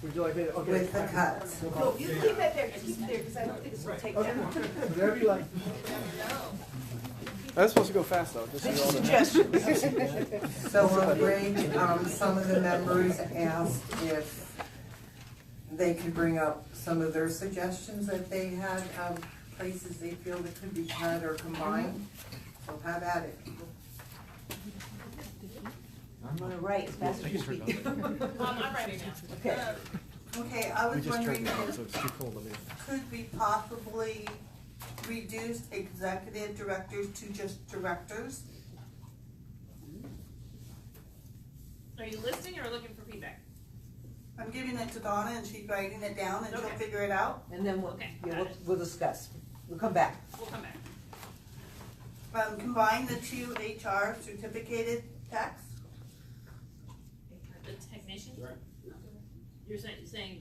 Would you like me to, okay. with the cuts. No, you keep that there, just keep it there, because I don't think it's gonna take Okay, that long. whatever you like. That's supposed to go fast though, just so you all know. Suggestions. So on break, some of the members asked if they could bring up some of their suggestions that they had of places they feel that could be cut or combined. So have at it. I'm gonna write as fast as you speak. I'm ready now. Okay. Okay, I We was just turned wondering it on, if so it's too cold to leave. could we possibly reduce executive directors to just directors? Are you listening or looking for feedback? I'm giving it to Donna and she's writing it down and she'll Okay. figure it out. And then we'll, Okay, yeah, got it. we'll discuss. We'll come back. We'll come back. Combine the two HR certificated techs. The technician? You're saying,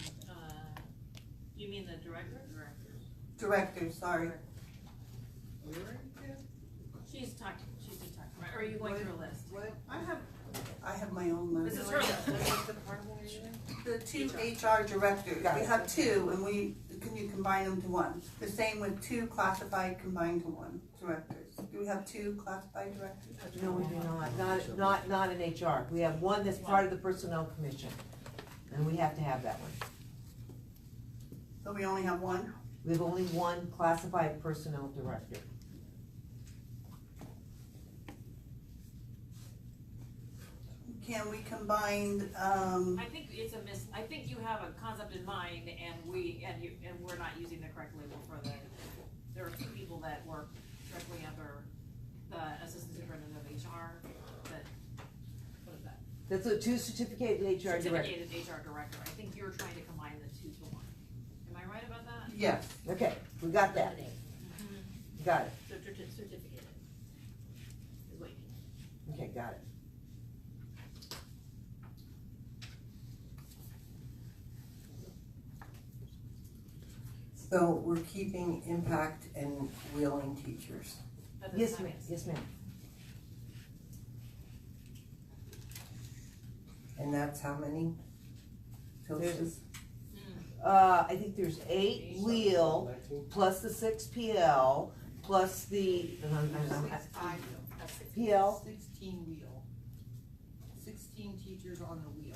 you mean the director? Directors, sorry. She's just talking, right? Or are you going through a list? I have my own list. This is her list. The two HR directors, we have two, and can you combine them to one? The same with two classified combined to one directors. Do we have two classified directors? No, we do not. Not in HR. We have one that's part of the personnel commission. And we have to have that one. So we only have one? We have only one classified personnel director. Can we combine, I think it's I think you have a concept in mind and we're not using the correct label for there are two people that work directly under the assistant superintendent of HR what is that? That's a two certificated HR director. Certificated HR director. I think you're trying to combine the two to one. Am I right about that? yes. Okay, we got that. Got it. So certificated is what you mean. Okay, got it. So we're keeping impact and wheeling teachers. At this Yes, time, ma'am. Yes, ma'am. And that's how many? Tilses? I think there's 8 wheel, plus the 6 PL, plus the, PL. 16 wheel. 16 teachers on the wheel.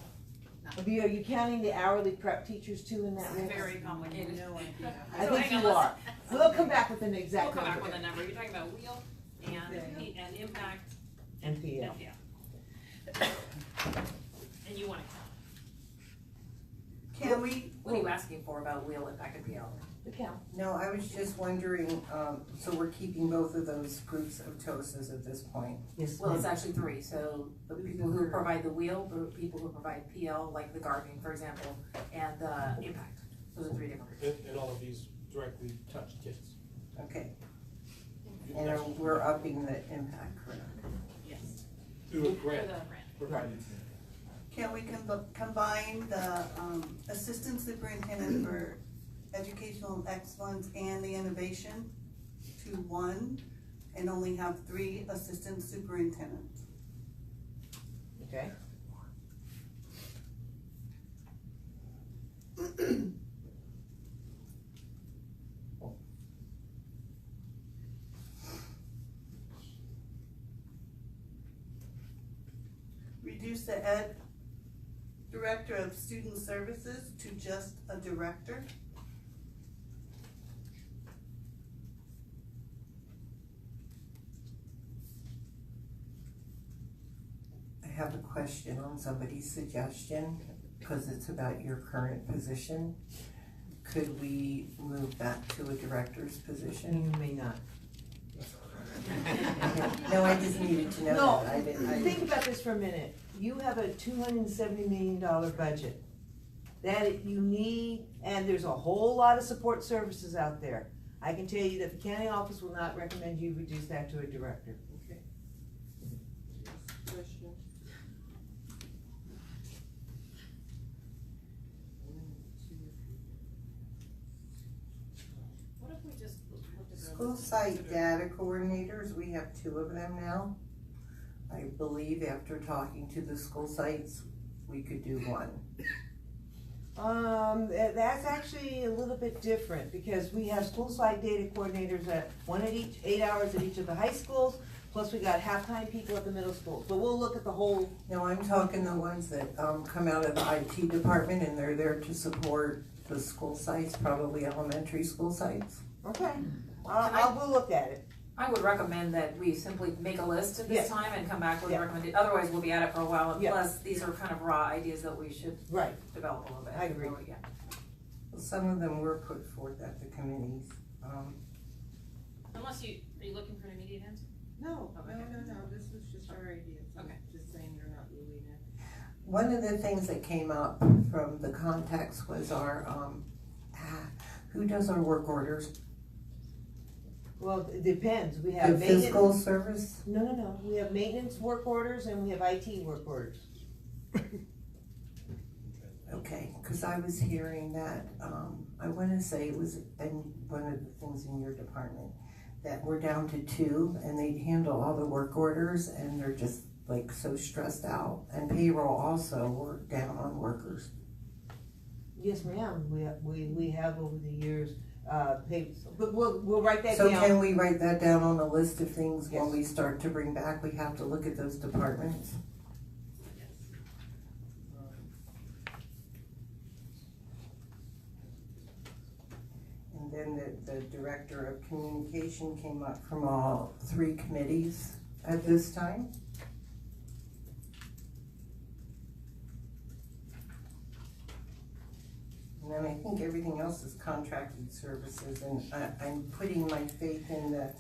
Are you counting the hourly prep teachers too in that It's mix? very complicated. No idea. I So think hang on, you let's- are. We'll come back with an We'll exact come back with number. a number. You're talking about wheel and impact And PL. and you wanna count. Can we, What are you asking for about wheel impact and PL? The count. no, I was just wondering, so we're keeping both of those groups of TOSAs at this point? Yes, Well, it's ma'am. actually 3, so the people who provide the wheel, the people who provide PL, like the gardening, for example, and the impact. Those are 3 different groups. And all of these directly touch kids. Okay. And we're upping the impact, correct? Yes. Through a For grant. the grant. Provided. Can we combine the assistant superintendent for educational excellence and the innovation to one and only have 3 assistant superintendents? Okay. Reduce the ed director of student services to just a director? I have a question on somebody's suggestion, because it's about your current position. Could we move that to a director's position? You may not. No, I just needed to know No, that. I didn't. think about this for a minute. You have a $270 million budget that you need, and there's a whole lot of support services out there. I can tell you that the county office will not recommend you reduce that to a director. Okay. Question. What if we just looked at the School site data coordinators, we have 2 of them now. I believe after talking to the school sites, we could do 1. That's actually a little bit different, because we have school site data coordinators one at each, 8 hours at each of the high schools, plus we got half-time people at the middle school, but we'll look at the whole. No, I'm talking the ones that, come out of the IT department and they're there to support the school sites, probably elementary school sites. Okay, we'll look at it. I would recommend that we simply make a list at Yes. this time and come back with Yeah. recommended, otherwise we'll be at it for a while, and Yeah. plus, these are kind of raw ideas that we should Right, develop a little bit. I agree. Yeah. Some of them were put forth at the committees. Unless are you looking for an immediate answer? No, Okay. no, this was just our idea, so Okay. just saying they're not moving it. One of the things that came up from the context was our, who does our work orders? well, it depends, we The have maintenance. fiscal service? No, we have maintenance work orders and we have IT work orders. Okay, cause I was hearing that, I wanna say it was in one of the things in your department, that we're down to 2 and they handle all the work orders and they're just like so stressed out. And payroll also, we're down on workers. Yes, ma'am, we have over the years, paid, but we'll write that So down. can we write that down on the list of things when Yes. we start to bring back, we have to look at those departments? And then the director of communication came up from all 3 committees at this time. And then I think everything else is contracted services, and I'm putting my faith in the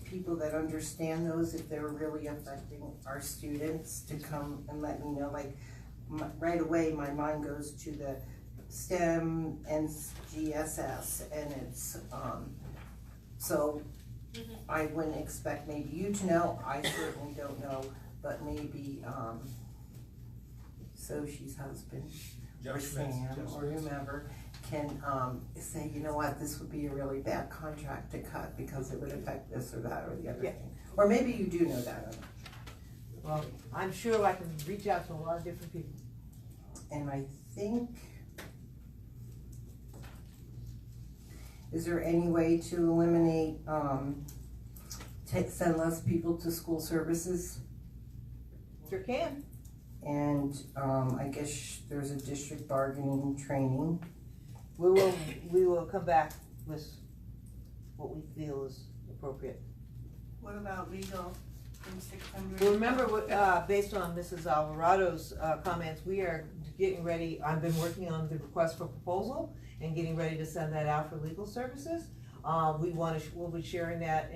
people that understand those, if they're really affecting our students, to come and let me know. Like, right away, my mind goes to the STEM and GSS, and it's, so I wouldn't expect maybe you to know, I certainly don't know, but maybe, Soshi's husband, or Sam, or whomever, can, say, you know what, this would be a really bad contract to cut because it would affect this or that or the other Yeah. thing. Or maybe you do know that, Well, I'm sure I can reach out to a lot of different people. and I think, is there any way to eliminate, send less people to school services? Sure can. And, I guess there's a district bargaining training. We will come back with what we feel is appropriate. What about legal in 600? Well, remember, based on Mrs. Alvarado's comments, we are getting ready, I've been working on the request for proposal and getting ready to send that out for legal services. We'll be sharing that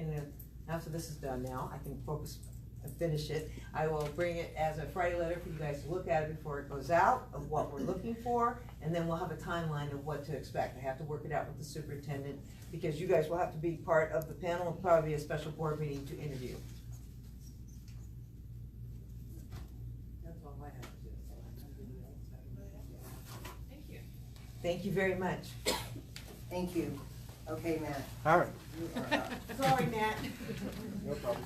after this is done now, I can focus and finish it. I will bring it as a Friday letter for you guys to look at it before it goes out, of what we're looking for, and then we'll have a timeline of what to expect. I have to work it out with the superintendent, because you guys will have to be part of the panel, and probably a special board meeting to interview. That's all I have to do. Thank you. Thank you very much. Thank you. Okay, Matt. All right, You are up. Sorry, Matt. no problem.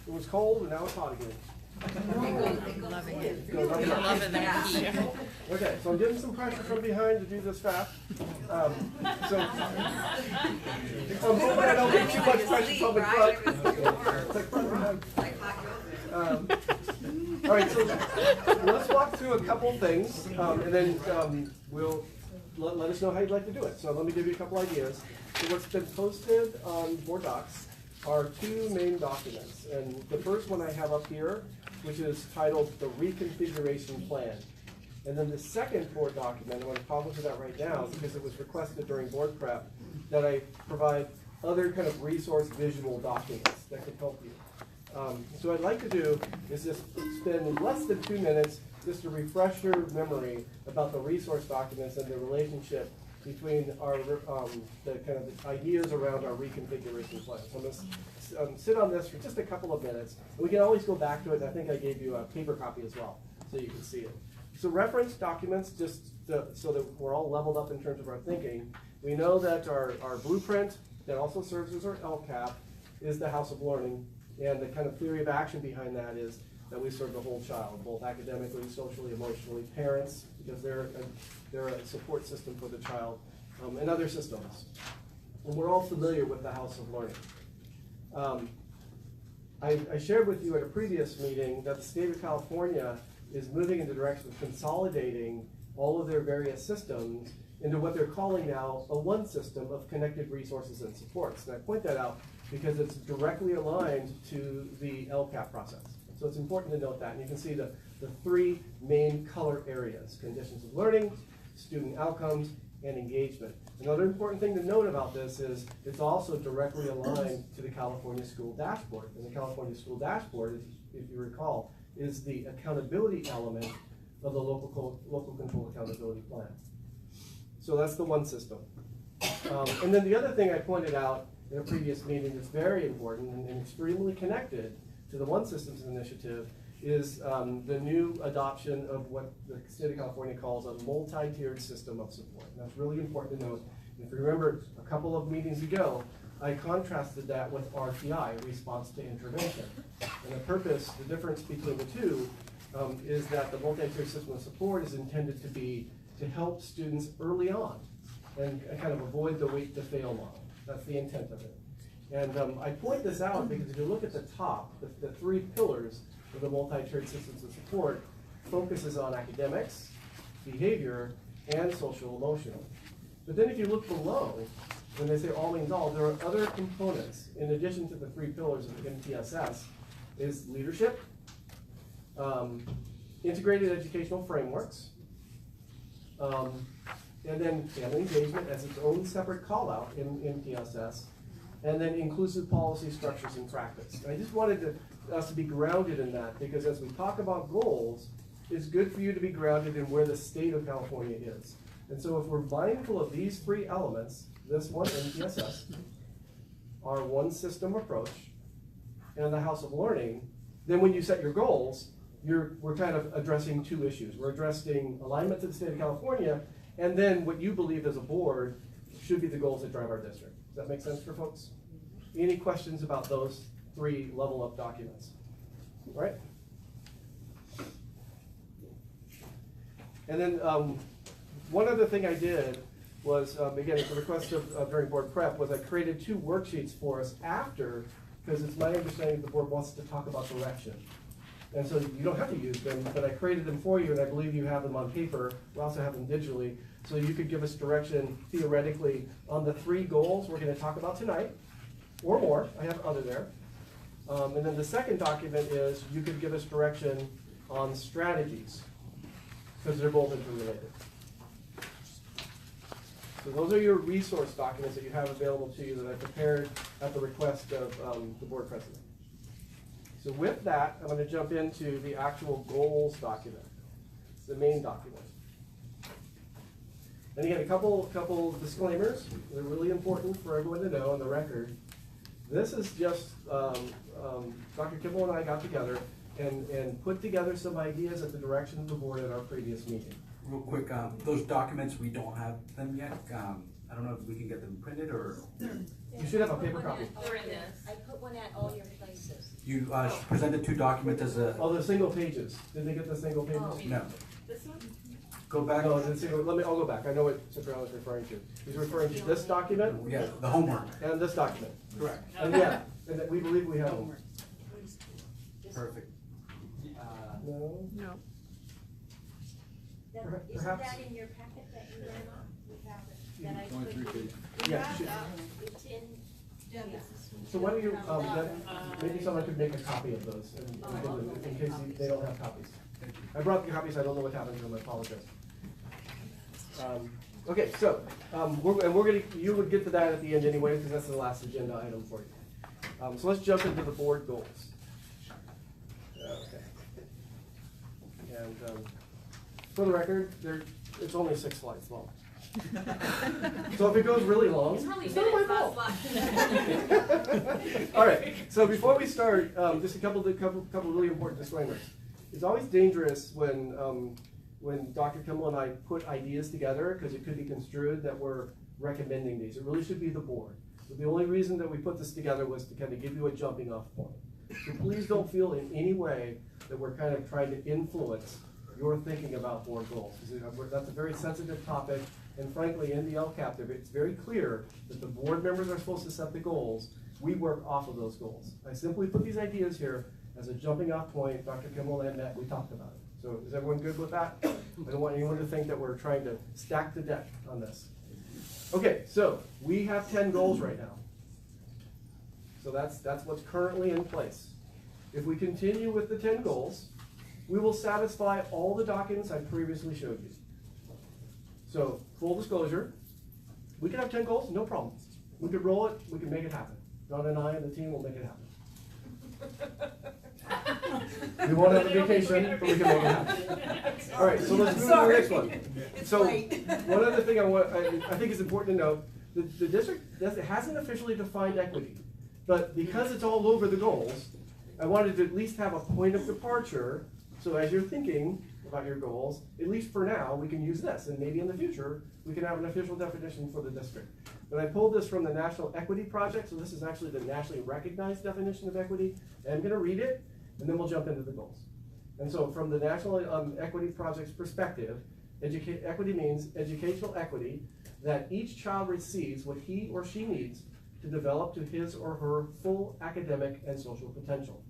It was cold and now it's hot again. Loving it. Go right now. Loving that heat. Okay, so I'm getting some pressure from behind to do this fast. I'm hoping I don't get too much pressure from the front. It's like front behind. All right, so let's walk through a couple things, and then we'll let us know how you'd like to do it. So let me give you a couple ideas. So what's been posted on Board Docs are 2 main documents, and the first one I have up here, which is titled the Reconfiguration Plan. And then the second board document, I want to publish that right now because it was requested during board prep, that I provide other kind of resource visual documents that could help you. So what I'd like to do is just spend less than 2 minutes just to refresh your memory about the resource documents and the relationship between our, the kind of the ideas around our reconfiguration plan. So I'm going to sit on this for just a couple of minutes. And we can always go back to it, and I think I gave you a paper copy as well, so you can see it. So reference documents, just so that we're all leveled up in terms of our thinking. We know that our blueprint, that also serves as our LCAP, is the House of Learning. And the kind of theory of action behind that is that we serve the whole child, both academically, socially, emotionally, parents, because they're a support system for the child, and other systems. And we're all familiar with the House of Learning. I shared with you at a previous meeting that the state of California is moving in the direction of consolidating all of their various systems into what they're calling now a one system of connected resources and supports. And I point that out because it's directly aligned to the LCAP process. So it's important to note that. And you can see the three main color areas: conditions of learning, student outcomes, and engagement. Another important thing to note about this is it's also directly aligned to the California School Dashboard. And the California School Dashboard, if you recall, is the accountability element of the local control accountability plan. So that's the one system. And then the other thing I pointed out in a previous meeting that's very important and extremely connected to the One Systems initiative is the new adoption of what the state of California calls a multi-tiered system of support. And that's really important to note. If you remember a couple of meetings ago, I contrasted that with RTI, response to intervention. And the purpose, the difference between the two, is that the multi-tiered system of support is intended to be to help students early on and kind of avoid the wait to fail model. That's the intent of it. And I point this out because if you look at the top, the three pillars of the multi-tiered systems of support focuses on academics, behavior, and social emotional. But then if you look below, when they say all means all, there are other components in addition to the three pillars of the MTSS, is leadership, integrated educational frameworks, and then family engagement as its own separate call-out in MTSS, and then inclusive policy structures and practice. And I just wanted us to be grounded in that, because as we talk about goals, it's good for you to be grounded in where the state of California is. And so if we're mindful of these three elements, this one, MTSS, our one system approach, and the House of Learning, then when you set your goals, we're kind of addressing two issues. We're addressing alignment to the state of California, and then what you believe as a board should be the goals that drive our district. Does that make sense for folks? Any questions about those three level up documents? All right? And then one other thing I did was, again, at the request of during board prep, was I created two worksheets for us after, because it's my understanding the board wants to talk about direction. And so you don't have to use them, but I created them for you, and I believe you have them on paper. We also have them digitally, so you could give us direction theoretically on the three goals we're going to talk about tonight, or more. I have other there. And then the second document is you could give us direction on strategies, because they're both interrelated. So those are your resource documents that you have available to you that I prepared at the request of the board president. So with that, I'm going to jump into the actual goals document, the main document. And again, a couple disclaimers. They're really important for everyone to know on the record. This is just Dr. Kimball and I got together and put together some ideas at the direction of the board at our previous meeting. Real quick, those documents, we don't have them yet. I don't know if we can get them printed or. You should have a paper copy. They're in this. I put one at all your places. You presented two documents as a. Oh, the single pages. Did they get the single pages? Oh. No. This one? Go back. No, the single, I'll go back. I know what Cipriano is referring to. He's referring to this document Yeah, the homework. and this document. Correct. And yeah, and that we believe we have them. Perfect. No? Isn't Perhaps. that in your packet that you ran off? We have it. That I Only put 3 in. pages. Yeah. It's in, yeah. So why don't you, maybe someone could make a copy of those in case they don't have copies. I brought the copies, I don't know what happened to them, I apologize. Okay, so, you would get to that at the end anyway, because that's the last agenda item for you. So let's jump into the board goals. Okay. And for the record, it's only 6 slides long. So if it goes really long, It's really it's minutes, not my not fault. slides. All right, so before we start, just a couple really important disclaimers. It's always dangerous when Dr. Kimball and I put ideas together, because it could be construed that we're recommending these. It really should be the board. But the only reason that we put this together was to kind of give you a jumping off point. So please don't feel in any way that we're kind of trying to influence your thinking about board goals. Because that's a very sensitive topic, and frankly, in the LCAP, it's very clear that the board members are supposed to set the goals. We work off of those goals. I simply put these ideas here as a jumping off point. Dr. Kimball and Matt, we talked about it. So is everyone good with that? I don't want anyone to think that we're trying to stack the deck on this. Okay, so we have 10 goals right now. So that's what's currently in place. If we continue with the 10 goals, we will satisfy all the documents I previously showed you. So, full disclosure, we can have 10 goals, no problem. We could roll it, we can make it happen. Don and I and the team will make it happen. We won't have a vacation, but we can make it happen. All right, so let's move to the next one. So, one other thing I think is important to note, the district hasn't officially defined equity, but because it's all over the goals, I wanted to at least have a point of departure. So as you're thinking about your goals, at least for now, we can use this, and maybe in the future, we can have an official definition for the district. But I pulled this from the National Equity Project, so this is actually the nationally recognized definition of equity. And I'm gonna read it, and then we'll jump into the goals. And so from the National Equity Project's perspective, equity means educational equity, that each child receives what he or she needs to develop to his or her full academic and social potential.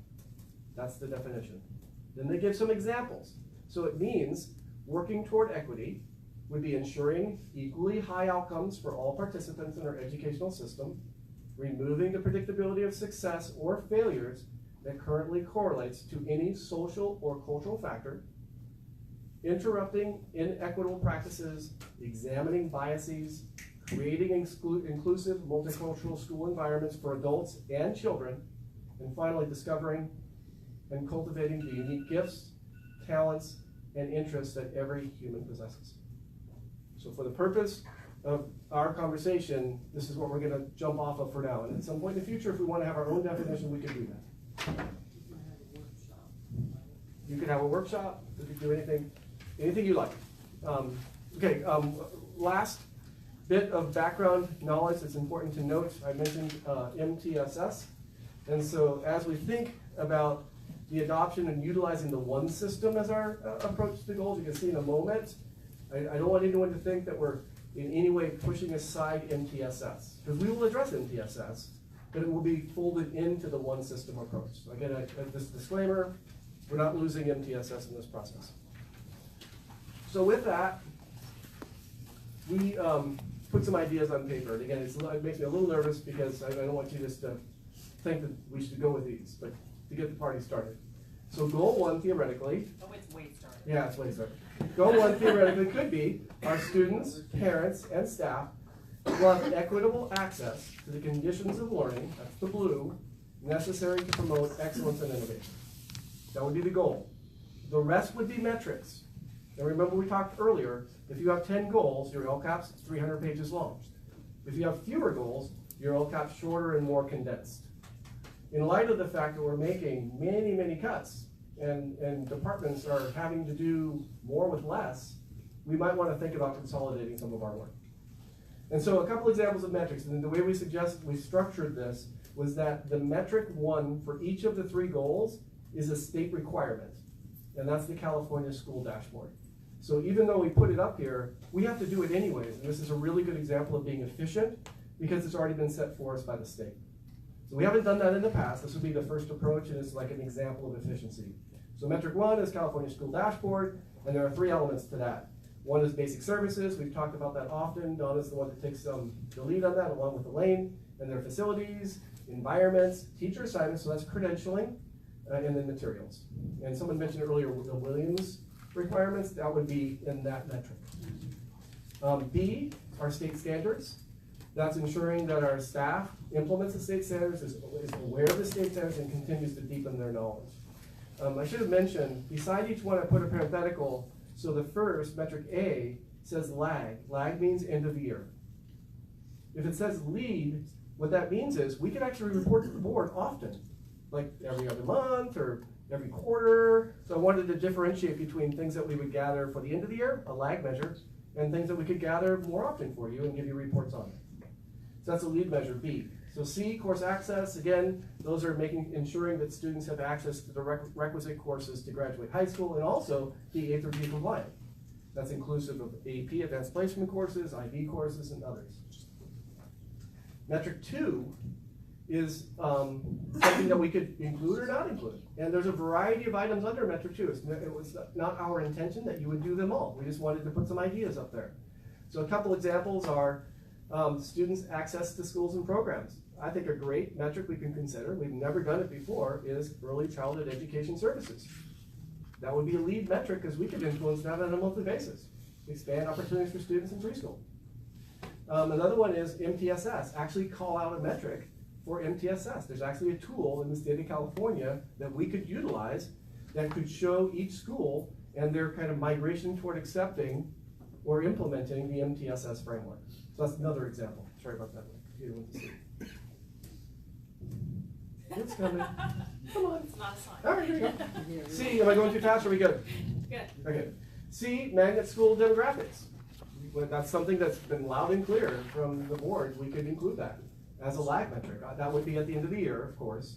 That's the definition. Then they give some examples. So it means working toward equity would be ensuring equally high outcomes for all participants in our educational system, removing the predictability of success or failures that currently correlates to any social or cultural factor, interrupting inequitable practices, examining biases, creating inclusive multicultural school environments for adults and children, and finally discovering and cultivating the unique gifts, talents, and interests that every human possesses. So for the purpose of our conversation, this is what we're gonna jump off of for now. And at some point in the future, if we wanna have our own definition, we can do that. You could have a workshop, you could do anything you like. Last bit of background knowledge that's important to note, I mentioned MTSS. And so as we think about the adoption and utilizing the one system as our approach to the goals, you can see in a moment, I don't want anyone to think that we're in any way pushing aside MTSS, because we will address MTSS, but it will be folded into the one system approach. So again, this disclaimer, we're not losing MTSS in this process. So with that, we put some ideas on paper. And again, it makes me a little nervous because I don't want you just to think that we should go with these, but to get the party started. So goal one, theoretically. Oh, it's way started. Yeah, it's way started. Goal one, theoretically, could be our students, parents, and staff will have equitable access to the conditions of learning, that's the blue, necessary to promote excellence and innovation. That would be the goal. The rest would be metrics. And remember we talked earlier, if you have 10 goals, your LCAP's 300 pages long. If you have fewer goals, your LCAP's shorter and more condensed. In light of the fact that we're making many, many cuts and departments are having to do more with less, we might want to think about consolidating some of our work. And so a couple examples of metrics, and the way we structured this was that the metric one for each of the 3 goals is a state requirement, and that's the California School Dashboard. So even though we put it up here, we have to do it anyways, and this is a really good example of being efficient because it's already been set for us by the state. So we haven't done that in the past. This would be the first approach, and it's like an example of efficiency. So metric 1 is California School Dashboard, and there are 3 elements to that. One is basic services. We've talked about that often. Donna's the one that takes the lead on that, along with Elaine, and their facilities, environments, teacher assignments, so that's credentialing, and then materials. And someone mentioned earlier the Williams requirements, that would be in that metric. B are state standards. That's ensuring that our staff implements the state standards, is aware of the state standards, and continues to deepen their knowledge. I should have mentioned, beside each one I put a parenthetical, so the first, metric A, says lag. Lag means end of year. If it says lead, what that means is we can actually report to the board often, like every other month or every quarter. So I wanted to differentiate between things that we would gather for the end of the year, a lag measure, and things that we could gather more often for you and give you reports on. So that's a lead measure, B. So C, course access, again, those are ensuring that students have access to the requisite courses to graduate high school and also be A through B compliant. That's inclusive of AP, advanced placement courses, IB courses, and others. Metric 2 is something that we could include or not include. And there's a variety of items under Metric 2. It was not our intention that you would do them all. We just wanted to put some ideas up there. So a couple examples are students' access to schools and programs. I think a great metric we can consider, we've never done it before, is early childhood education services. That would be a lead metric because we could influence that on a monthly basis. Expand opportunities for students in preschool. Another one is MTSS. Actually call out a metric for MTSS. There's actually a tool in the state of California that we could utilize that could show each school and their kind of migration toward accepting or implementing the MTSS framework. So that's another example. Sorry about that. You went to sleep. It's coming. Come on. It's not a sign. All right, here we go. C, am I going too fast or are we good? Good. Okay. C, magnet school demographics. But that's something that's been loud and clear from the board. We could include that as a lag metric. That would be at the end of the year, of course,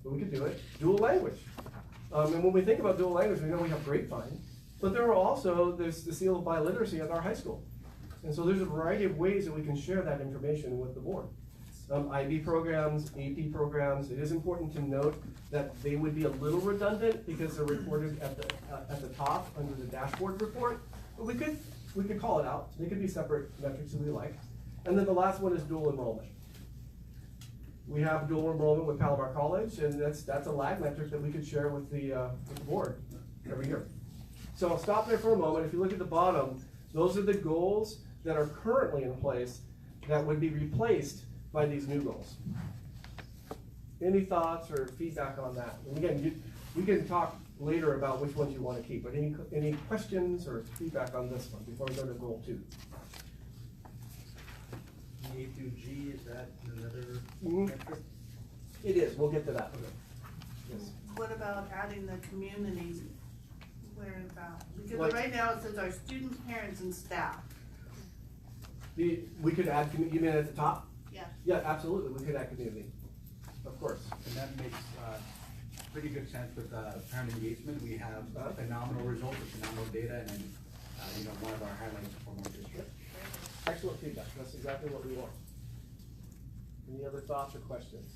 but we could do it. Dual language. And when we think about dual language, we know we have Grapevine, but there's the seal of biliteracy at our high school. And so there's a variety of ways that we can share that information with the board. IB programs, AP programs, it is important to note that they would be a little redundant because they're reported at the top under the dashboard report, but we could call it out. They could be separate metrics if we like. And then the last one is dual enrollment. We have dual enrollment with Palomar College, and that's a lag metric that we could share with the board every year. So I'll stop there for a moment. If you look at the bottom, those are the goals that are currently in place that would be replaced by these new goals. Any thoughts or feedback on that? And again, we can talk later about which ones you want to keep, but any questions or feedback on this one before we go to goal 2? A through G, is that another metric? It is, we'll get to that. Yes. What about adding the communities? Where about? Because Like- right now it says our students, parents, and staff. We could add, you mean at the top? Yeah. Yeah, absolutely, we could add community, of course. And that makes pretty good sense with parent engagement. We have phenomenal results, phenomenal data, and then, one of our highlights for our district. Excellent feedback, that's exactly what we want. Any other thoughts or questions?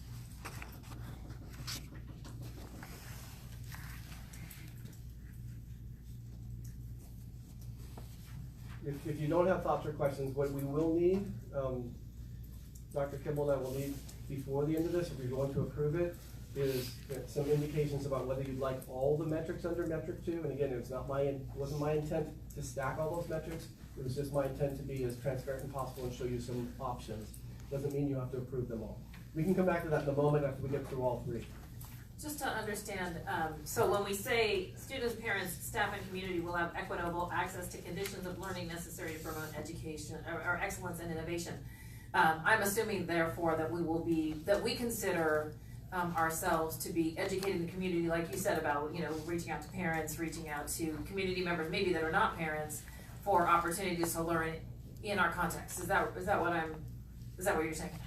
If you don't have thoughts or questions, what we will need, Dr. Kimball and I will need before the end of this, if you're going to approve it, is some indications about whether you'd like all the metrics under metric 2. And again, it wasn't my intent to stack all those metrics. It was just my intent to be as transparent as possible and show you some options. Doesn't mean you have to approve them all. We can come back to that in a moment after we get through all 3. Just to understand, so when we say students, parents, staff, and community will have equitable access to conditions of learning necessary to promote education or excellence and innovation, I'm assuming therefore that we consider ourselves to be educating the community, like you said about, reaching out to parents, reaching out to community members, maybe that are not parents, for opportunities to learn in our context. Is that what you're saying?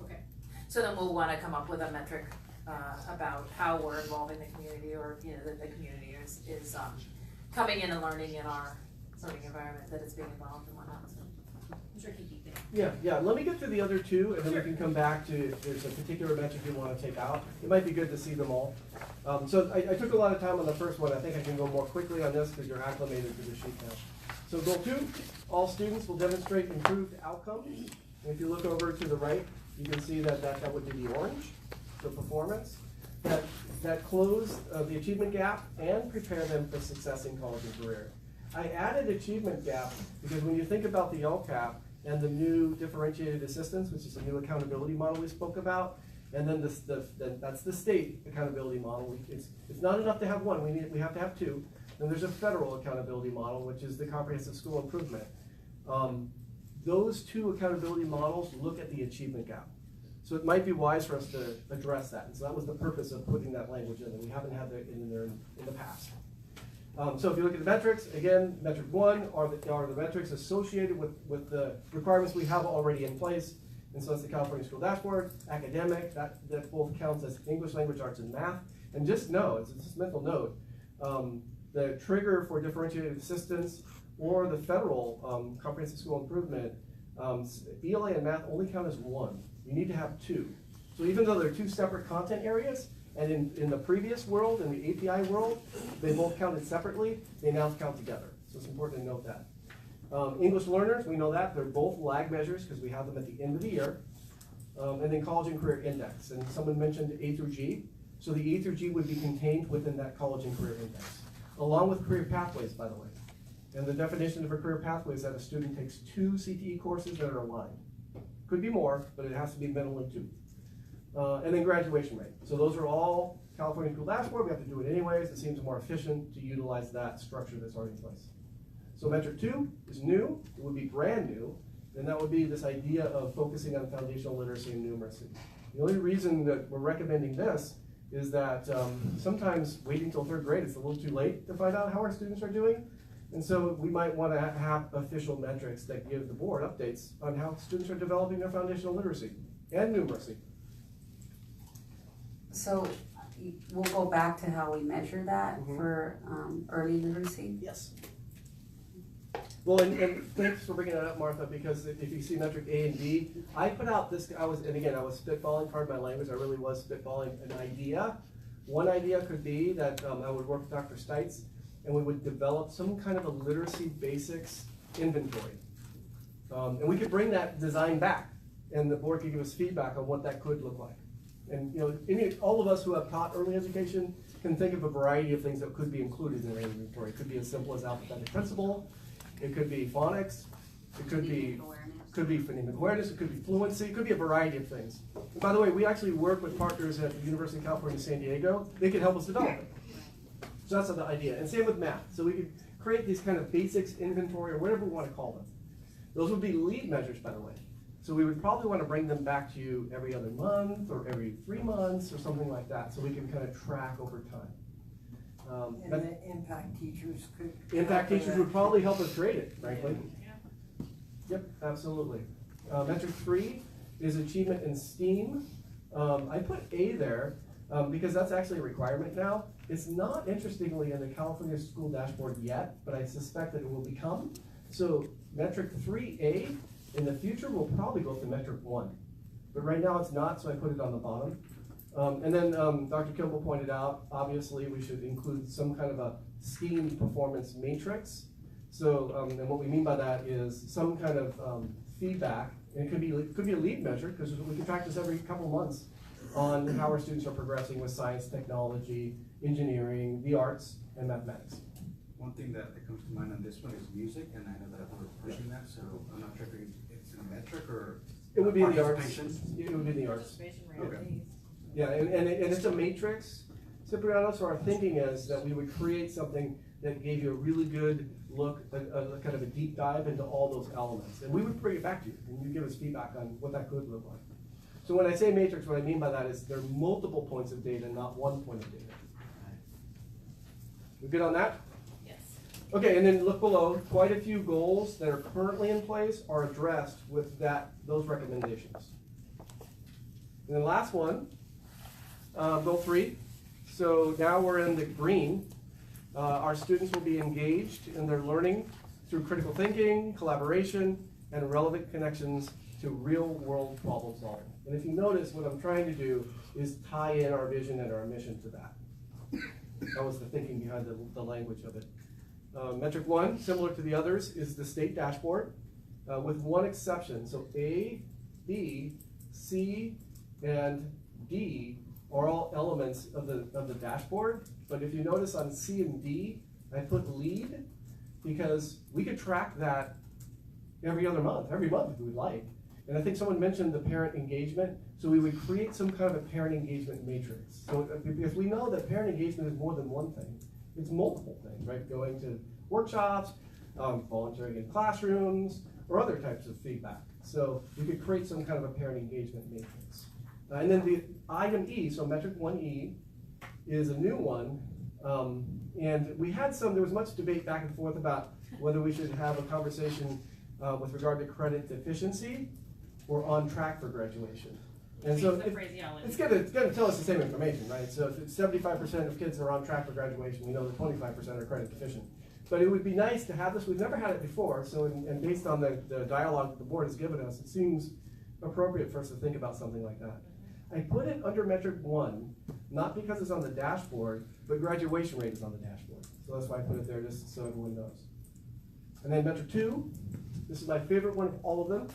Okay. So then we'll want to come up with a metric about how we're involving the community, or that the community is coming in and learning in our learning environment, that it's being involved and whatnot. So tricky thing. Yeah. Let me get to the other 2, and then we can come back to if there's a particular metric you want to take out. It might be good to see them all. So I took a lot of time on the first one. I think I can go more quickly on this because you're acclimated to the sheet now. So goal 2, all students will demonstrate improved outcomes. And if you look over to the right, you can see that would be the orange, so performance. That close the achievement gap and prepare them for success in college and career. I added achievement gap because when you think about the LCAP and the new differentiated assistance, which is a new accountability model we spoke about, and then that's the state accountability model. It's not enough to have one, we have to have 2. Then there's a federal accountability model, which is the comprehensive school improvement. Those 2 accountability models look at the achievement gap. So it might be wise for us to address that. And so that was the purpose of putting that language in, and we haven't had that in there in the past. So if you look at the metrics, again, metric 1 are the metrics associated with the requirements we have already in place. And so that's the California School Dashboard, academic, that both counts as English language arts and math. And just know, it's just a mental note, the trigger for differentiated assistance or the federal comprehensive school improvement, ELA and math only count as one. You need to have two. So even though they're two separate content areas, and in the previous world, in the API world, they both counted separately, they now count together. So it's important to note that. English learners, we know that, they're both lag measures because we have them at the end of the year. And then college and career index, and someone mentioned A through G. So the A through G would be contained within that college and career index, along with career pathways, by the way. And the definition of a career pathway is that a student takes 2 CTE courses that are aligned. Could be more, but it has to be minimally 2. And then graduation rate. So those are all California School Dashboard. We have to do it anyways. It seems more efficient to utilize that structure that's already in place. So metric 2 is new. It would be brand new. And that would be this idea of focusing on foundational literacy and numeracy. The only reason that we're recommending this is that sometimes waiting till 3rd grade, it's a little too late to find out how our students are doing. And so we might want to have official metrics that give the board updates on how students are developing their foundational literacy and numeracy. So we'll go back to how we measure that for early literacy. Yes. Well, and thanks for bringing that up, Martha, because if you see metric A and B, I put out this, and again, I was spitballing, pardon my language, I really was spitballing an idea. One idea could be that I would work with Dr. Stites, and we would develop some kind of a literacy basics inventory. And we could bring that design back, and the board could give us feedback on what that could look like. And you know, all of us who have taught early education can think of a variety of things that could be included in an inventory. It could be as simple as alphabetic principle. It could be phonics. It could be phonemic awareness. It could be fluency. It could be a variety of things. And by the way, we actually work with partners at the University of California, San Diego. They can help us develop it. So that's the idea. And same with math. So we could create these kind of basics inventory or whatever we want to call them. Those would be lead measures, by the way. So we would probably want to bring them back to you every other month or every 3 months or something like that, so we can kind of track over time. And the impact teachers could. Impact teachers would probably help us grade it, frankly. Yeah. Yep, absolutely. Metric 3 is achievement in STEAM. I put A there because that's actually a requirement now. It's not, interestingly, in the California School Dashboard yet, but I suspect that it will become. So metric 3A in the future will probably go to metric 1. But right now it's not, so I put it on the bottom. And then Dr. Kimball pointed out, obviously, we should include some kind of a STEAM performance matrix. So, and what we mean by that is some kind of feedback, and it could be a lead measure, because we can track this every couple of months on how our students are progressing with science, technology, engineering, the arts, and mathematics. One thing that comes to mind on this one is music, and I know that we're pushing that, so I'm not sure if it's a metric or it would be in the arts. participation. It would be in the arts. Okay. Yeah, and it's a matrix, Cipriano, so our thinking is that we would create something that gave you a really good look, a kind of a deep dive into all those elements. And we would bring it back to you, and you give us feedback on what that could look like. So when I say matrix, what I mean by that is there are multiple points of data, not one point of data. We good on that? Yes. Okay, and then look below, quite a few goals that are currently in place are addressed with those recommendations. And then last one, goal 3. So now we're in the green. Our students will be engaged in their learning through critical thinking, collaboration, and relevant connections to real-world problem solving. And if you notice, what I'm trying to do is tie in our vision and our mission to that. That was the thinking behind the language of it. Metric 1, similar to the others, is the state dashboard, with one exception. So A, B, C, and D are all elements of the dashboard. But if you notice on C and D, I put lead because we could track that every month if we would like. And I think someone mentioned the parent engagement. So we would create some kind of a parent engagement matrix. So because we know that parent engagement is more than one thing. It's multiple things, right? Going to workshops, volunteering in classrooms, or other types of feedback. So we could create some kind of a parent engagement matrix. And then the item E, so metric 1E, is a new one. And we had there was much debate back and forth about whether we should have a conversation with regard to credit deficiency or on track for graduation. And Change so the it- phraseology. it's gonna tell us the same information, right? So if it's 75% of kids are on track for graduation, we know that 25% are credit deficient. But it would be nice to have this, we've never had it before, so, and based on the dialogue that the board has given us, it seems appropriate for us to think about something like that. I put it under metric 1, not because it's on the dashboard, but graduation rate is on the dashboard. So that's why I put it there, just so everyone knows. And then metric 2, this is my favorite one of all of them,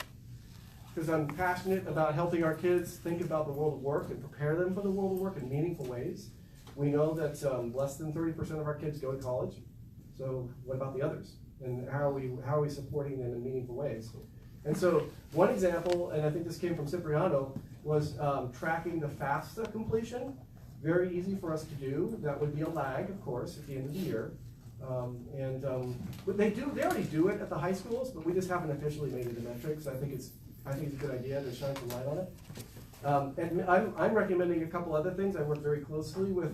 because I'm passionate about helping our kids think about the world of work and prepare them for the world of work in meaningful ways. We know that less than 30% of our kids go to college. So what about the others? And how are we supporting them in meaningful ways? And so one example, and I think this came from Cipriano, was tracking the FAFSA completion. Very easy for us to do. That would be a lag, of course, at the end of the year. But they already do it at the high schools, but we just haven't officially made it a metric. So I think it's a good idea to shine some light on it. And I'm recommending a couple other things. I work very closely with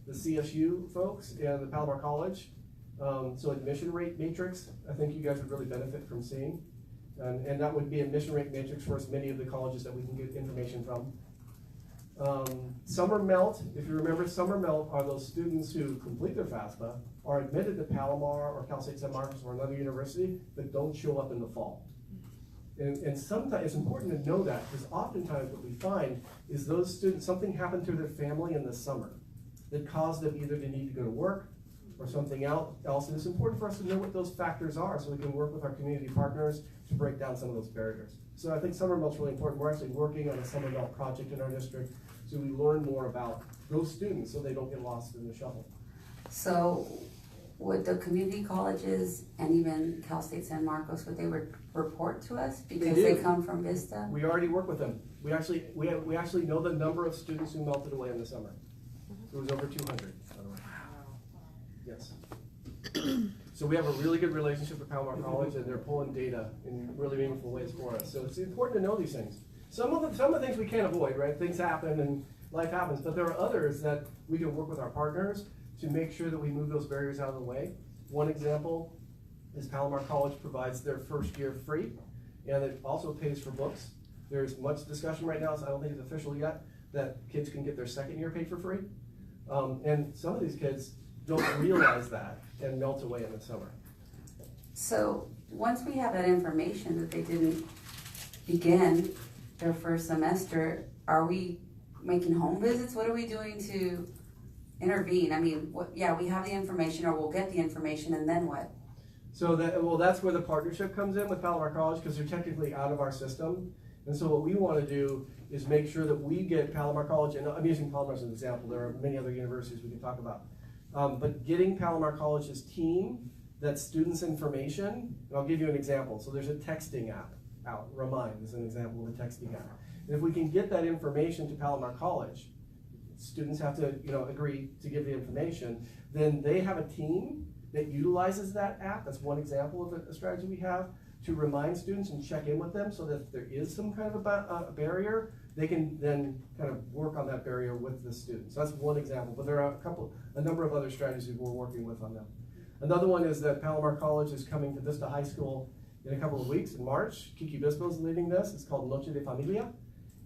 the CSU folks and the Palomar College. So admission rate matrix, I think you guys would really benefit from seeing. And that would be a admission rate matrix for us, many of the colleges that we can get information from. Summer melt, if you remember, summer melt are those students who complete their FAFSA, are admitted to Palomar or Cal State San Marcos or another university, but don't show up in the fall. And sometimes it's important to know that, because oftentimes what we find is those students, something happened to their family in the summer that caused them either to need to go to work or something else. And it's important for us to know what those factors are so we can work with our community partners to break down some of those barriers. So I think summer melt's really important. We're actually working on a summer melt project in our district so we learn more about those students so they don't get lost in the shuffle. So would the community colleges and even Cal State San Marcos, would they report to us because They they do. come from Vista? We already work with them. We actually know the number of students who melted away in the summer. It was over 200, by the way. Yes. So we have a really good relationship with Palomar College, and they're pulling data in really meaningful ways for us. So it's important to know these things. Some of the things we can't avoid, right? Things happen and life happens, but there are others that we can work with our partners to make sure that we move those barriers out of the way. One example is Palomar College provides their first year free, and it also pays for books. There's much discussion right now, so I don't think it's official yet, that kids can get their second year paid for free. And some of these kids don't realize that and melt away in the summer. So once we have that information that they didn't begin their first semester, are we making home visits? What are we doing to intervene? I mean, we have the information, or we'll get the information, and then what? So that's where the partnership comes in with Palomar College, because they're technically out of our system. And so what we want to do is make sure that we get Palomar College, and I'm using Palomar as an example, there are many other universities we can talk about. But getting Palomar College's team, that students' information, and I'll give you an example. So there's a texting app out, Remind is an example of a texting app. And if we can get that information to Palomar College, students have to agree to give the information, then they have a team that utilizes that app. That's one example of a strategy we have to remind students and check in with them so that if there is some kind of a barrier, they can then kind of work on that barrier with the students. So that's one example, but there are a number of other strategies we're working with on them. Another one is that Palomar College is coming to Vista High School in a couple of weeks in March. Kiki Bispo is leading this. It's called Noche de Familia.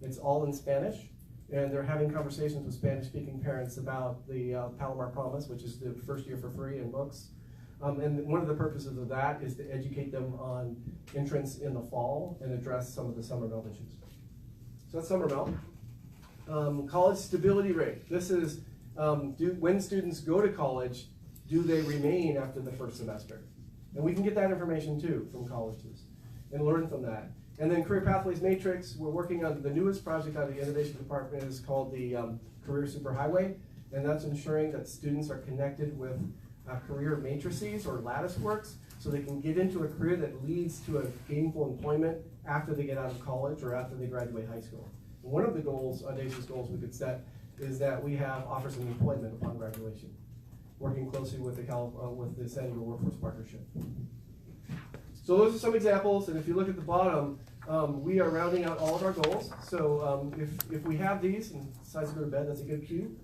It's all in Spanish, and they're having conversations with Spanish-speaking parents about the Palomar Promise, which is the first year for free in books. And one of the purposes of that is to educate them on entrance in the fall and address some of the summer melt issues. So that's summer melt. College stability rate. This is when students go to college, do they remain after the first semester? And we can get that information too from colleges and learn from that. And then Career Pathways Matrix, we're working on the newest project out of the Innovation Department is called the Career Superhighway, and that's ensuring that students are connected with career matrices or lattice works so they can get into a career that leads to a gainful employment after they get out of college or after they graduate high school. And one of the goals, audacious goals we could set, is that we have offers of employment upon graduation, working closely with the San Diego Workforce Partnership. So those are some examples, and if you look at the bottom, we are rounding out all of our goals. So if we have these, and decides to go to bed, that's a good cue.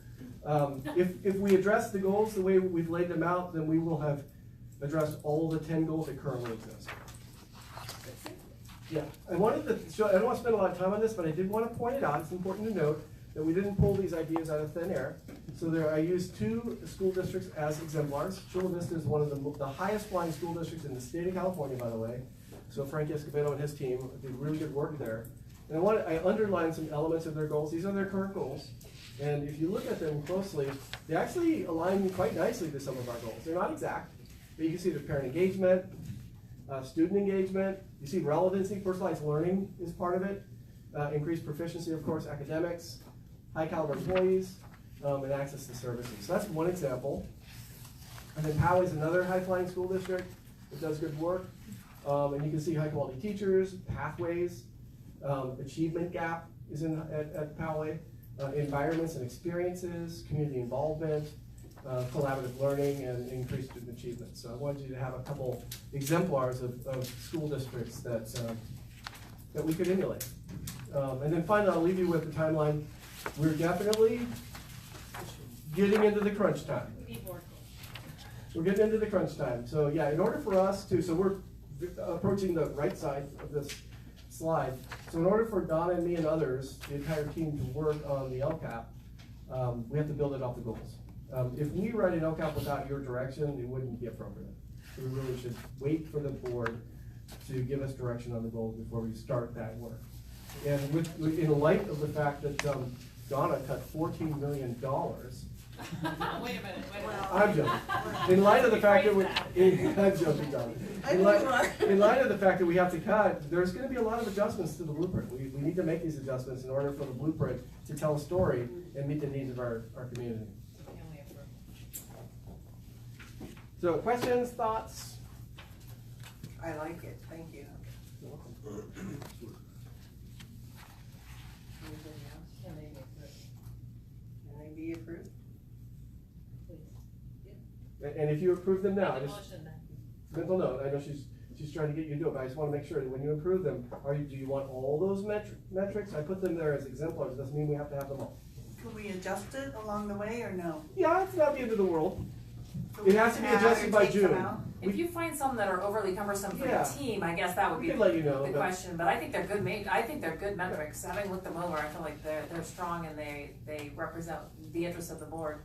If we address the goals the way we've laid them out, then we will have addressed all the 10 goals that currently exist. Yeah, I wanted to show, I don't want to spend a lot of time on this, but I did want to point it out, it's important to note that we didn't pull these ideas out of thin air. So there, I used 2 school districts as exemplars. Chula Vista is one of the highest flying school districts in the state of California, by the way. So Frank Escobedo and his team did really good work there. And I underlined some elements of their goals. These are their current goals. And if you look at them closely, they actually align quite nicely to some of our goals. They're not exact, but you can see the parent engagement, student engagement, you see relevancy, personalized learning is part of it, increased proficiency, of course, academics, high caliber employees, and access to services. So that's one example. And then Poway is another high flying school district that does good work. And you can see high quality teachers, pathways, achievement gap is at Poway, environments and experiences, community involvement, collaborative learning, and increased student achievement. So I wanted you to have a couple exemplars of school districts that we could emulate. And then finally, I'll leave you with the timeline. We're definitely getting into the crunch time. We're getting into the crunch time. So yeah, in order for us to, so we're approaching the right side of this slide. So in order for Donna and me and others, the entire team, to work on the LCAP, we have to build it off the goals. If we write an LCAP without your direction, it wouldn't be appropriate. So we really should wait for the board to give us direction on the goals before we start that work. And in light of the fact that Donna cut $14 million. Wait a minute. I'm joking. In light of the fact that I'm joking, Donna. In light of the fact that we have to cut, there's going to be a lot of adjustments to the blueprint. We need to make these adjustments in order for the blueprint to tell a story and meet the needs of our community. So questions, thoughts? I like it, thank you. Anything else? Can they be approved? And if you approve them now, mental note, I know she's trying to get you to do it, but I just want to make sure that when you approve them, do you want all those metrics? I put them there as exemplars, doesn't mean we have to have them all. Could we adjust it along the way or no? Yeah, it's not the end of the world. Could we It has to be add or adjusted by take some June. out? If you find some that are overly cumbersome for Yeah. the team, I guess that would We be can let you know, the but- question, but I think they're good I think they're good metrics. Having looked them over, I feel like they're strong and they represent the interests of the board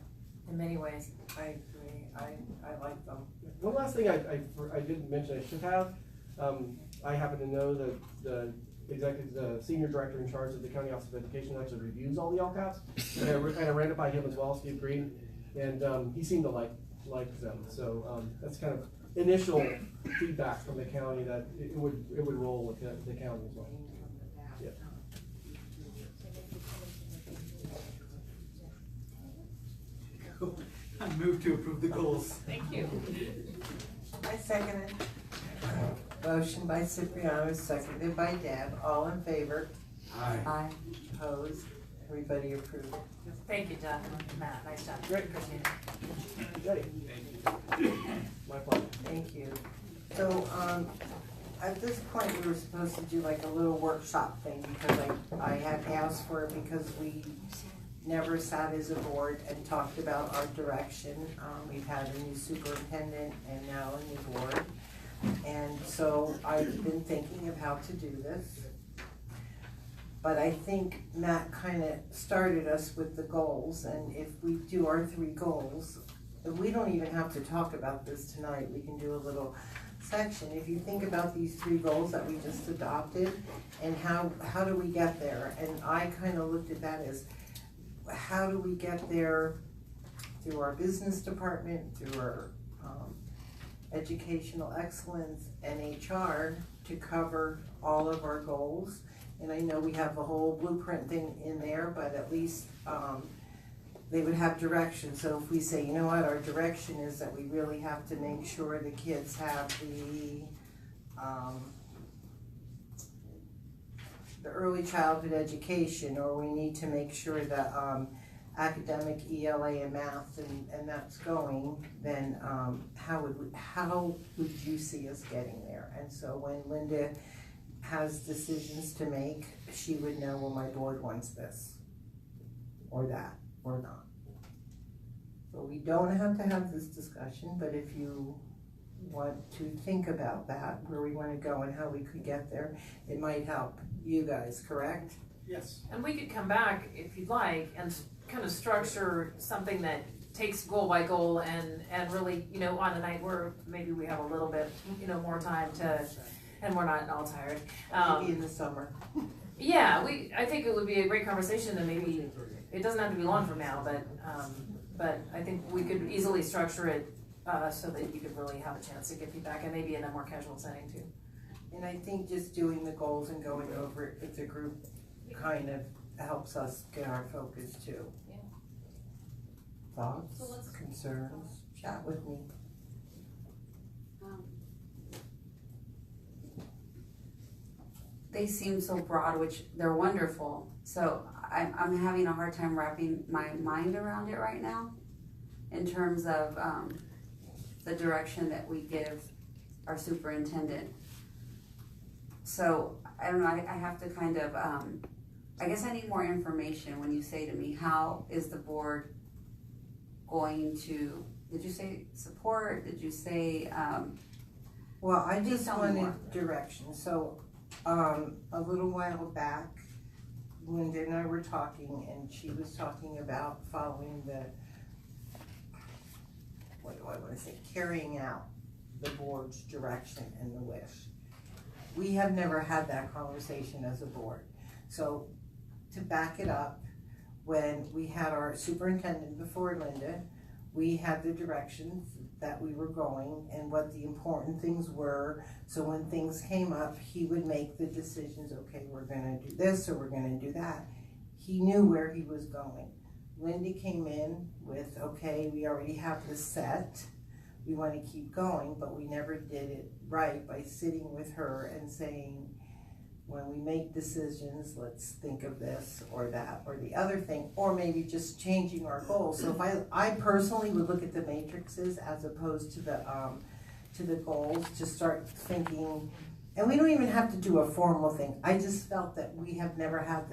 in many ways. I agree, I like them. One last thing I didn't mention I should have. I happen to know that the senior director in charge of the County Office of Education actually reviews all the LCAPs. And I ran it by him as well, Steve Green, and he seemed to like them. So that's kind of initial feedback from the county that it would roll with the county as well. Yeah. I move to approve the goals. Thank you. I second it. Motion by Cipriano, seconded by Deb, all in favor, Aye. Aye. opposed, everybody approved. Thank you, John and Matt, nice job. Great. Appreciate it. Ready? My pleasure. Thank you. So, at this point, we were supposed to do like a little workshop thing, because I had asked for it because we never sat as a board and talked about our direction. We've had a new superintendent and now a new board. And so I've been thinking of how to do this. But I think Matt kind of started us with the goals, and if we do our 3 goals, we don't even have to talk about this tonight, we can do a little section. If you think about these 3 goals that we just adopted, and how do we get there? And I kind of looked at that as, how do we get there through our business department, through our educational excellence and HR to cover all of our goals. And I know we have the whole blueprint thing in there, but at least they would have direction. So if we say, you know what, our direction is that we really have to make sure the kids have the early childhood education, or we need to make sure that academic ELA and math and that's going, then how would you see us getting there? And so when Linda has decisions to make, she would know, well, my board wants this or that or not. So we don't have to have this discussion, but if you want to think about that, where we wanna go and how we could get there, it might help you guys, correct? Yes. And we could come back if you'd like and kind of structure something that takes goal by goal and really, you know, on a night where maybe we have a little bit, you know, more time to, and we're not all tired. Maybe in the summer. Yeah, I think it would be a great conversation and maybe, it doesn't have to be long from now, but I think we could easily structure it, so that you could really have a chance to get feedback and maybe in a more casual setting too. And I think just doing the goals and going over it with the group kind of helps us get our focus too. Yeah. Thoughts, So let's- concerns, chat with me. They seem so broad, which they're wonderful. So I'm having a hard time wrapping my mind around it right now in terms of the direction that we give our superintendent. So I don't know, I have to kind of, I guess I need more information when you say to me, how is the board going to, did you say support? Did you say, Well, I Please just tell me wanted more. direction, so, a little while back, Linda and I were talking, and she was talking about following the, what do I wanna say, carrying out the board's direction and the wish. We have never had that conversation as a board, so to back it up, when we had our superintendent before Linda, we had the directions that we were going and what the important things were. So when things came up, he would make the decisions, okay, we're gonna do this or we're gonna do that. He knew where he was going. Linda came in with, okay, we already have this set, we wanna keep going, but we never did it right by sitting with her and saying, when we make decisions, let's think of this or that or the other thing, or maybe just changing our goals. So if I personally would look at the matrices as opposed to the goals, to start thinking, and we don't even have to do a formal thing. I just felt that we have never had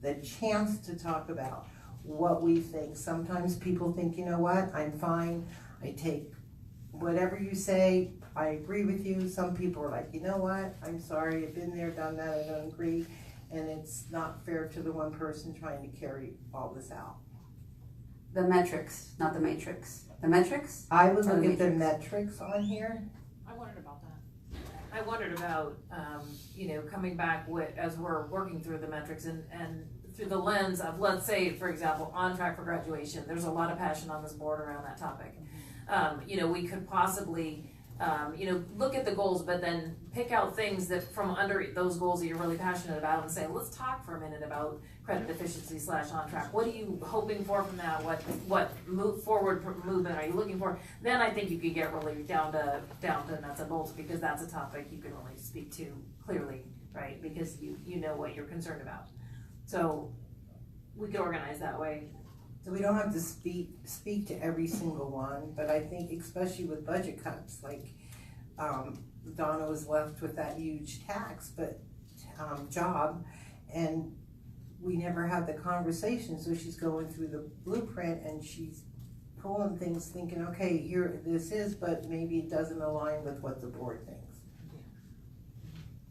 the chance to talk about what we think. Sometimes people think, you know what, I'm fine, I take whatever you say, I agree with you. Some people are like, you know what, I'm sorry, I've been there, done that, I don't agree. And it's not fair to the one person trying to carry all this out. the metrics, not the matrix? The metrics? I would Or look the at the metrics on here. I wondered about that. I wondered about, you know, coming back with, as we're working through the metrics and through the lens of, let's say, for example, on track for graduation. There's a lot of passion on this board around that topic. You know, we could possibly, you know, look at the goals, but then pick out things that from under those goals that you're really passionate about and say, let's talk for a minute about credit efficiency / on track. What are you hoping for from that? What forward movement are you looking for? Then I think you could get really down to nuts and bolts, because that's a topic you can really speak to clearly, right? Because you know what you're concerned about. So we could organize that way. So we don't have to speak to every single one, but I think especially with budget cuts, like, Donna was left with that huge tax, but, job, and we never had the conversation, so she's going through the blueprint and she's pulling things thinking, okay, here this is, but maybe it doesn't align with what the board thinks.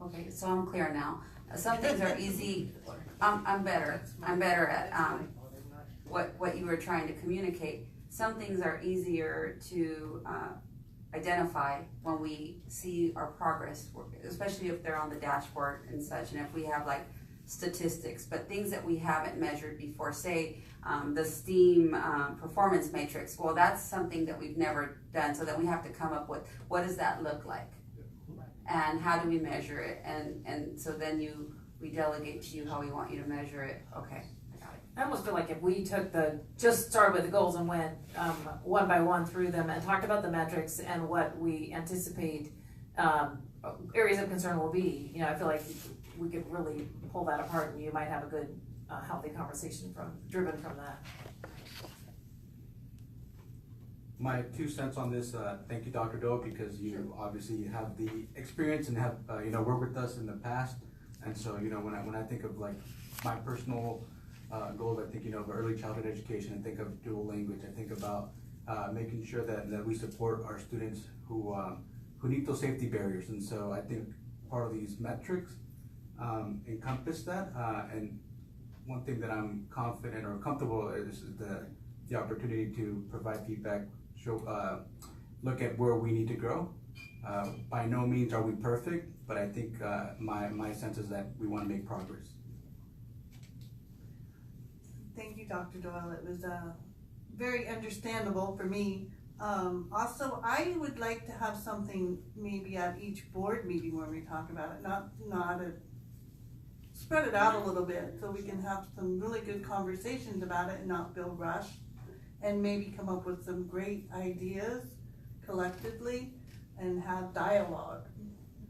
Okay, so I'm clear now. Some things are easy, I'm better at, what you were trying to communicate. Some things are easier to, identify when we see our progress, especially if they're on the dashboard and such, and if we have like statistics, but things that we haven't measured before, say, the STEAM performance matrix, well, that's something that we've never done, so then we have to come up with, what does that look like? And how do we measure it? And so then we delegate to you how we want you to measure it. Okay, I got it. I almost feel like if we took just started with the goals and went one by one through them and talked about the metrics and what we anticipate areas of concern will be, you know, I feel like we could really pull that apart and you might have a good, healthy conversation driven from that. My 2 cents on this, thank you, Dr. Doe, because you obviously have the experience and have, you know, worked with us in the past. And so, you know, when I think of like my personal goals, I think, you know, of early childhood education, I think of dual language, I think about making sure that we support our students who need those safety barriers. And so I think part of these metrics encompass that. And one thing that I'm confident or comfortable is the opportunity to provide feedback, look at where we need to grow. By no means are we perfect, but I think my sense is that we want to make progress. Thank you, Dr. Doyle. It was very understandable for me. Also, I would like to have something maybe at each board meeting when we talk about it, spread it out a little bit so we can have some really good conversations about it and not feel rushed, and maybe come up with some great ideas collectively and have dialogue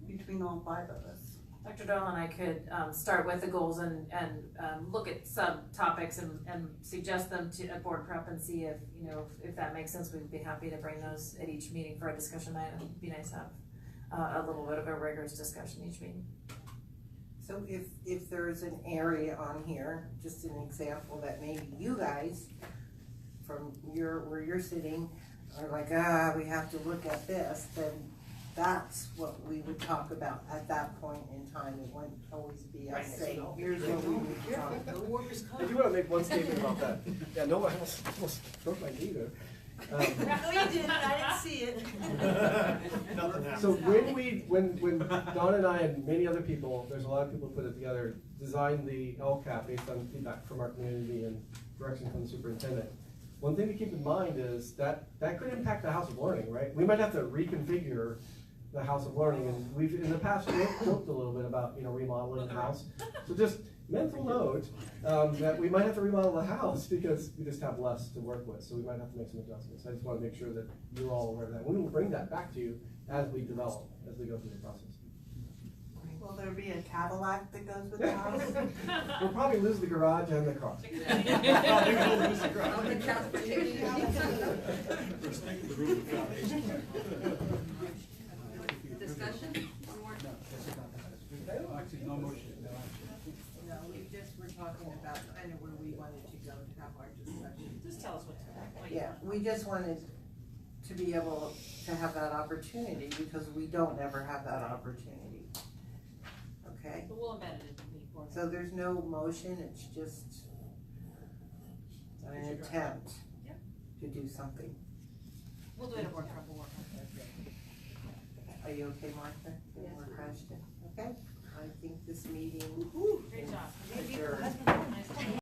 between all 5 of us. Dr. Doyle and I could start with the goals and look at subtopics and suggest them to a board prep and see if that makes sense. We'd be happy to bring those at each meeting for a discussion item. It'd be nice to have a little bit of a rigorous discussion each meeting. So if there's an area on here, just an example that maybe you guys from where you're sitting are like, we have to look at this, then that's what we would talk about at that point in time. It wouldn't always be us saying, here's what we would talk about. I do wanna make one statement about that. Yeah, no, I almost broke my knee there. No, you didn't, I didn't see it. So when Don and I and many other people, there's a lot of people who put it together, designed the LCAP based on feedback from our community and direction from the superintendent. One thing to keep in mind is that could impact the House of Learning, right? We might have to reconfigure the House of Learning, and we've in the past joked a little bit about remodeling the house. So just mental note that we might have to remodel the house because we just have less to work with. So we might have to make some adjustments. I just want to make sure that you're all aware of that. We will bring that back to you as we develop, as we go through the process. Will there be a Cadillac that goes with the house? We'll probably lose the garage and the car. Discussion? One more? Actually, no motion. No, we just were talking about kind of where we wanted to go to have our discussion. Just tell us what to do. Yeah, we just wanted to be able to have that opportunity because we don't ever have that opportunity. Okay? But we'll embed it in the board. So there's no motion, it's just an attempt Yep. to do something. We'll do it at board prep, we'll work on it. Are you okay, Martha? Any more questions? Okay, I think this meeting Great job. adjourned.